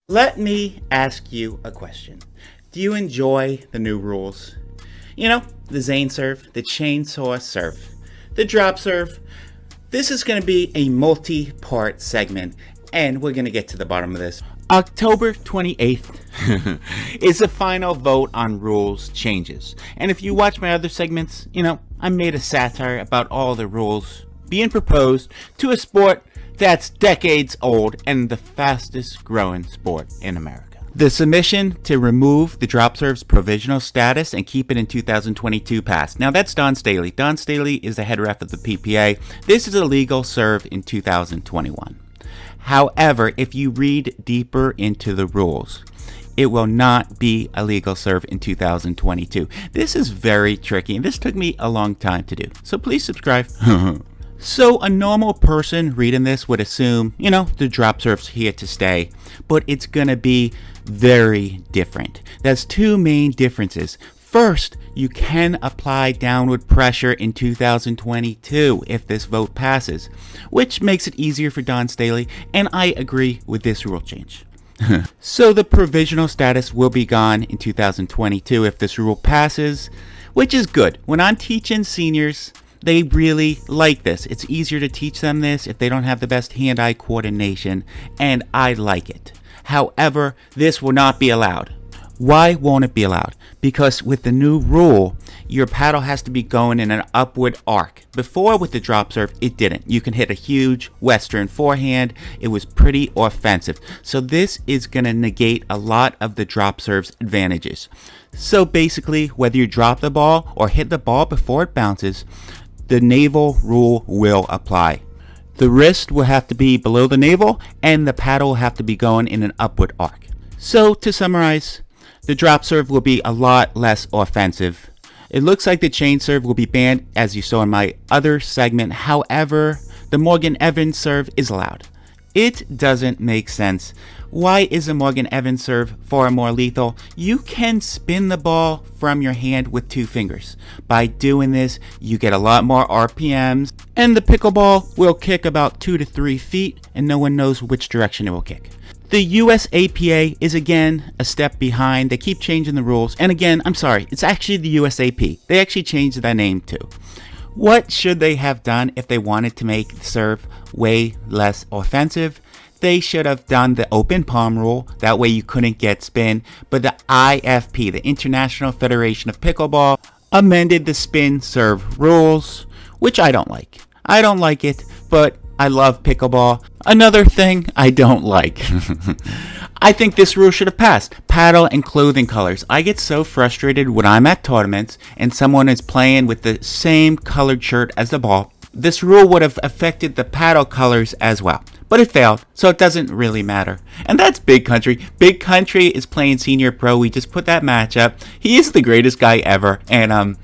Let me ask you a question. Do you enjoy the new rules? You know, the Zane serve, the chainsaw serve, the drop serve. This is going to be a multi-part segment, and we're going to get to the bottom of this. October 28th is the final vote on rules changes. And if you watch my other segments, I made a satire about all the rules being proposed to a sport that's decades old and the fastest growing sport in America. The submission to remove the drop serve's provisional status and keep it in 2022 passed. Now that's Don Staley. Don Staley is the head ref of the PPA. This is a legal serve in 2021. However, if you read deeper into the rules, it will not be a legal serve in 2022. This is very tricky, and this took me a long time to do. So please subscribe. So a normal person reading this would assume, the drop serve's here to stay, but it's gonna be very different. There's two main differences. First, you can apply downward pressure in 2022 if this vote passes, which makes it easier for Don Staley, and I agree with this rule change. So the provisional status will be gone in 2022 if this rule passes, which is good. When I'm teaching seniors, they really like this. It's easier to teach them this if they don't have the best hand-eye coordination, and I like it. However, this will not be allowed. Why won't it be allowed? Because with the new rule, your paddle has to be going in an upward arc. Before with the drop serve, it didn't. You can hit a huge Western forehand. It was pretty offensive. So this is going to negate a lot of the drop serve's advantages. So basically, whether you drop the ball or hit the ball before it bounces, the navel rule will apply. The wrist will have to be below the navel, and the paddle will have to be going in an upward arc. So to summarize, the drop serve will be a lot less offensive. It looks like the chain serve will be banned, as you saw in my other segment. However, the Morgan Evans serve is allowed. It doesn't make sense. Why is a Morgan Evans serve far more lethal? You can spin the ball from your hand with two fingers. By doing this, you get a lot more RPMs, and the pickleball will kick about 2 to 3 feet, and no one knows which direction it will kick. The USAPA is again a step behind. They keep changing the rules, and again, I'm sorry, it's actually the USAP. They actually changed that name too. What should they have done if they wanted to make the serve way less offensive? They should have done the open palm rule. That way you couldn't get spin. But the IFP, the International Federation of Pickleball, amended the spin serve rules, which I don't like. I don't like it, but I love pickleball. Another thing I don't like. I think this rule should have passed. Paddle and clothing colors. I get so frustrated when I'm at tournaments and someone is playing with the same colored shirt as the ball. This rule would have affected the paddle colors as well. But it failed, so it doesn't really matter. And that's Big Country. Big Country is playing Senior Pro. We just put that match up. He is the greatest guy ever. And,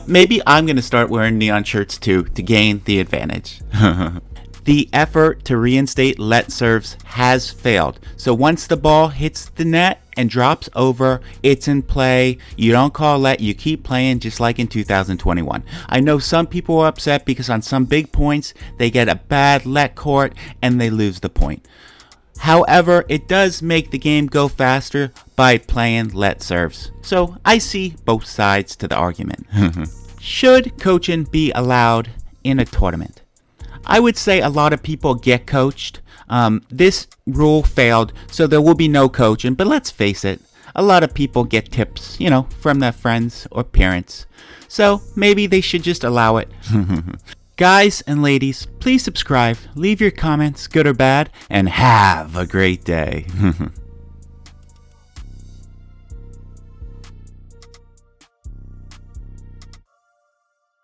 maybe I'm going to start wearing neon shirts too to gain the advantage. The effort to reinstate let serves has failed. So once the ball hits the net and drops over, it's in play. You don't call let, you keep playing just like in 2021. I know some people are upset because on some big points, they get a bad let court and they lose the point. However, it does make the game go faster by playing let serves. So I see both sides to the argument. Should coaching be allowed in a tournament? I would say a lot of people get coached. This rule failed, so there will be no coaching. But let's face it, a lot of people get tips, from their friends or parents. So maybe they should just allow it. Guys and ladies, please subscribe, leave your comments, good or bad, and have a great day.